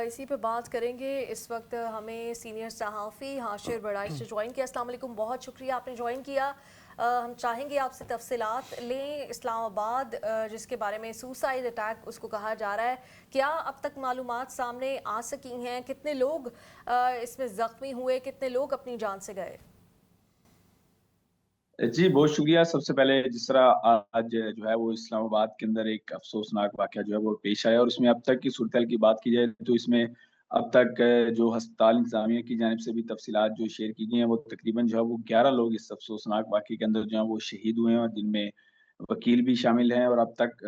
اسی پہ بات کریں گے. اس وقت ہمیں سینئر صحافی حاشر بڑائش سے جوائن کیا. السلام علیکم, بہت شکریہ آپ نے جوائن کیا. ہم چاہیں گے آپ سے تفصیلات لیں. اسلام آباد جس کے بارے میں سوسائڈ اٹیک اس کو کہا جا رہا ہے, کیا اب تک معلومات سامنے آ سکی ہیں؟ کتنے لوگ اس میں زخمی ہوئے, کتنے لوگ اپنی جان سے گئے؟ جی بہت شکریہ. سب سے پہلے جس طرح آج جو ہے وہ اسلام آباد کے اندر ایک افسوسناک واقعہ جو ہے وہ پیش آیا, اور اس میں اب تک کی صورتحال کی بات کی جائے تو اس میں اب تک جو ہسپتال انتظامیہ کی جانب سے بھی تفصیلات جو شیئر کی گئی ہیں وہ تقریباً جو ہے وہ 11 لوگ اس افسوسناک واقعے کے اندر جو ہیں وہ شہید ہوئے ہیں, اور جن میں وکیل بھی شامل ہیں. اور اب تک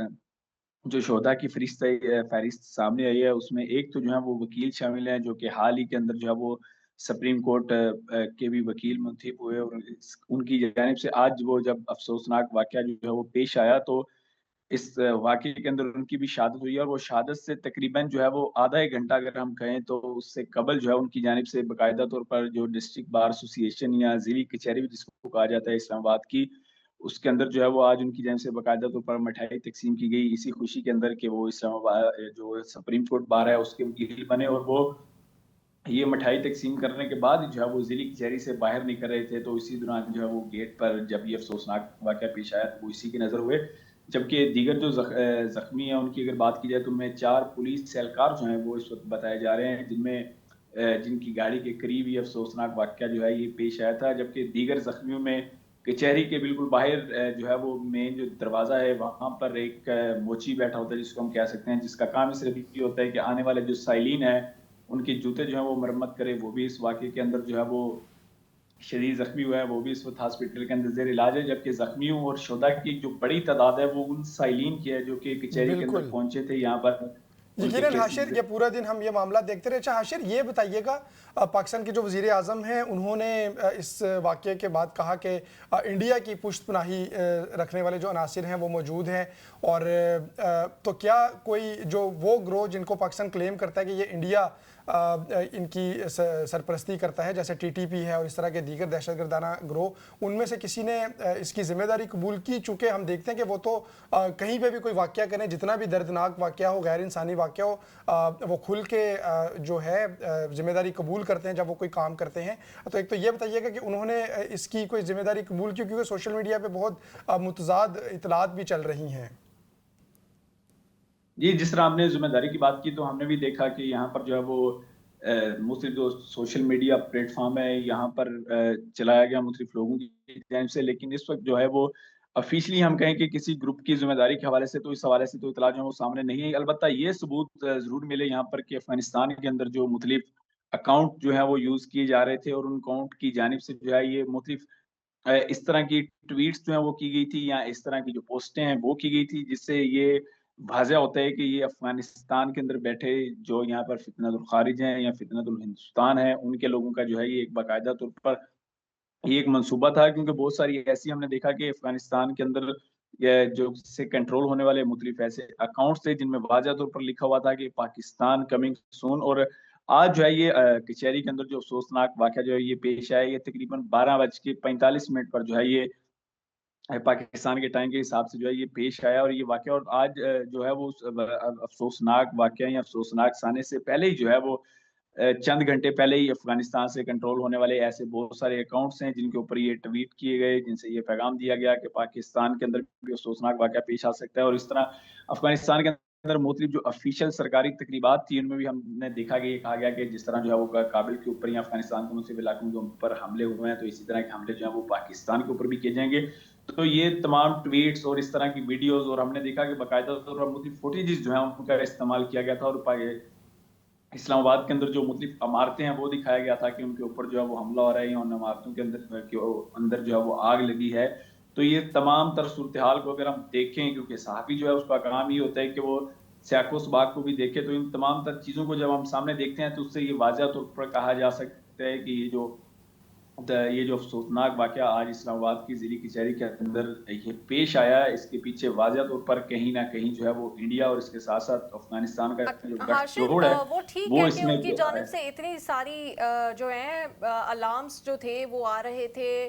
جو شہداء کی فہرست سامنے آئی ہے اس میں ایک تو جو ہے وہ وکیل شامل ہیں جو کہ حال ہی کے اندر جو ہے وہ سپریم کورٹ کے بھی وکیل منتخب ہوئے, اور ان کی جانب سے آج وہ جب افسوسناک واقعہ جو ہے وہ پیش آیا تو اس واقعے کے اندر ان کی بھی شہادت ہوئی ہے. اور وہ شہادت سے تقریباً جو ہے وہ آدھا ایک گھنٹہ اگر ہم کہیں تو اس سے قبل جو ہے ان کی جانب سے باقاعدہ طور پر جو ڈسٹرکٹ بار ایسوسی ایشن یا ضلعی کچہری جس کو کہا جاتا ہے اسلام آباد کی, اس کے اندر جو ہے وہ آج ان کی جانب سے باقاعدہ طور پر مٹھائی تقسیم کی گئی اسی خوشی کے اندر کہ وہ اسلام آباد جو سپریم کورٹ بار ہے اس کے وکیل بنے. اور وہ یہ مٹھائی تقسیم کرنے کے بعد جو ہے وہ ضلعی کچہری سے باہر نکل رہے تھے, تو اسی دوران جو ہے وہ گیٹ پر جب یہ افسوسناک واقعہ پیش آیا تو وہ اسی کی نظر ہوئے. جبکہ دیگر جو زخمی ہیں ان کی اگر بات کی جائے تو ان میں 4 پولیس اہلکار جو ہیں وہ اس وقت بتائے جا رہے ہیں جن کی گاڑی کے قریب یہ افسوسناک واقعہ جو ہے یہ پیش آیا تھا. جبکہ دیگر زخمیوں میں کچہری کے بالکل باہر جو ہے وہ مین جو دروازہ ہے وہاں پر ایک موچی بیٹھا ہوتا ہے جس کو ہم کہہ سکتے ہیں, جس کا کام صرف یہ ہوتا ہے کہ آنے والے جو سائلین ہیں ان کے جوتے جو ہیں وہ مرمت کرے. وہ بھی اس واقعے کے اندر جو ہے وہ شدید زخمی ہوا ہے, وہ بھی اس وقت ہاسپٹل کے اندر زیر علاج ہے. جبکہ زخمیوں اور شہداء کی جو بڑی تعداد ہے وہ ان سائلین کی ہے جو کہ کچہری کے اندر بالکل پہنچے تھے یہاں پر. ان کے یقیناً حاشر, کیسز یہ پورا دن ہم یہ معاملہ دیکھتے رہے. اچھا حاشر, یہ بتائیے گا پاکستان کے جو وزیر اعظم ہیں انہوں نے اس واقعے کے بعد کہا کہ انڈیا کی پشت پناہی رکھنے والے جو عناصر ہیں وہ موجود ہیں, اور تو کیا کوئی جو وہ گروہ جن کو پاکستان کلیم کرتا ہے کہ یہ انڈیا ان کی سرپرستی کرتا ہے جیسے ٹی ٹی پی ہے اور اس طرح کے دیگر دہشت گردانہ گروہ, ان میں سے کسی نے اس کی ذمہ داری قبول کی؟ چونکہ ہم دیکھتے ہیں کہ وہ تو کہیں پہ بھی کوئی واقعہ کریں, جتنا بھی دردناک واقعہ ہو, غیر انسانی واقعہ ہو, وہ کھل کے جو ہے ذمہ داری قبول کرتے ہیں جب وہ کوئی کام کرتے ہیں. تو ایک تو یہ بتائیے گا کہ انہوں نے اس کی کوئی ذمہ داری قبول کی, کیونکہ سوشل میڈیا پہ بہت متضاد اطلاعات بھی چل رہی ہیں. جی جس طرح ہم نے ذمہ داری کی بات کی تو ہم نے بھی دیکھا کہ یہاں پر جو ہے وہ مختلف جو سوشل میڈیا پلیٹ فارم ہے یہاں پر چلایا گیا مختلف لوگوں کی جانب سے, لیکن اس وقت جو ہے وہ افیشلی ہم کہیں کہ کسی گروپ کی ذمہ داری کے حوالے سے تو اس حوالے سے تو اطلاع جو ہے وہ سامنے نہیں ہے. البتہ یہ ثبوت ضرور ملے یہاں پر کہ افغانستان کے اندر جو مختلف اکاؤنٹ جو ہے وہ یوز کیے جا رہے تھے اور ان اکاؤنٹ کی جانب سے جو ہے یہ مختلف اس طرح کی ٹویٹس جو ہیں وہ کی گئی تھی یا اس طرح کی جو پوسٹیں ہیں وہ کی گئی تھی, جس سے یہ واضح ہوتا ہے کہ یہ افغانستان کے اندر بیٹھے جو یہاں پر فتنۃ الخارج ہیں یا فتنۃ الہندوستان ہے ان کے لوگوں کا جو ہے یہ ایک باقاعدہ طور پر یہ ایک منصوبہ تھا. کیونکہ بہت ساری ایسی ہم نے دیکھا کہ افغانستان کے اندر جو سے کنٹرول ہونے والے مختلف ایسے اکاؤنٹس تھے جن میں واضح طور پر لکھا ہوا تھا کہ پاکستان کمنگ سون. اور آج جو ہے یہ کچہری کے اندر جو افسوسناک واقعہ جو ہے یہ پیش آیا, یہ تقریباً 12:45 پر جو ہے یہ پاکستان کے ٹائم کے حساب سے جو ہے یہ پیش آیا. اور یہ واقعہ اور آج جو ہے وہ افسوسناک واقعہ یا افسوسناک سانے سے پہلے ہی جو ہے وہ چند گھنٹے پہلے ہی افغانستان سے کنٹرول ہونے والے ایسے بہت سارے اکاؤنٹس ہیں جن کے اوپر یہ ٹویٹ کیے گئے, جن سے یہ پیغام دیا گیا کہ پاکستان کے اندر بھی افسوسناک واقعہ پیش آ سکتا ہے. اور اس طرح افغانستان کے اندر مختلف جو افیشل سرکاری تقریبات تھی ان میں بھی ہم نے دیکھا کہ یہ کہا گیا کہ جس طرح جو ہے وہ کابل کے اوپر یا افغانستان کے مختلف علاقوں کے اوپر حملے ہوئے ہیں تو اسی طرح کے حملے جو ہیں وہ پاکستان کے اوپر بھی کیے جائیں گے. تو یہ تمام ٹویٹس اور اس طرح کی ویڈیوز, اور ہم نے دیکھا کہ باقاعدہ طور پر مختلف فوٹیجز جو ہیں ان کا استعمال کیا گیا تھا, اور اسلام آباد کے اندر جو مختلف عمارتیں ہیں وہ دکھایا گیا تھا کہ ان کے اوپر جو ہے وہ حملہ ہو رہا ہے یا ان عمارتوں کے اندر جو ہے وہ آگ لگی ہے. تو یہ تمام تر صورتحال کو اگر ہم دیکھیں, کیونکہ صحافی جو ہے اس کا کام یہ ہوتا ہے کہ وہ سیاق و سباق کو بھی دیکھے, تو ان تمام تر چیزوں کو جب ہم سامنے دیکھتے ہیں تو اس سے یہ واضح طور پر کہا جا سکتا ہے کہ یہ جو افسوسناک واقعہ آج اسلام آباد کی ضلعی کچہری کے اندر یہ پیش آیا ہے, اس کے پیچھے واضح طور پر کہیں نہ کہیں جو ہے وہ انڈیا اور اس کے ساتھ ساتھ افغانستان کا جو گٹھ حاشر جوڑ ہے وہ ٹھیک وہ ہے اس کہ میں ان کی جانب سے اتنی ساری جو ہیں الارمز جو تھے وہ آ رہے تھے,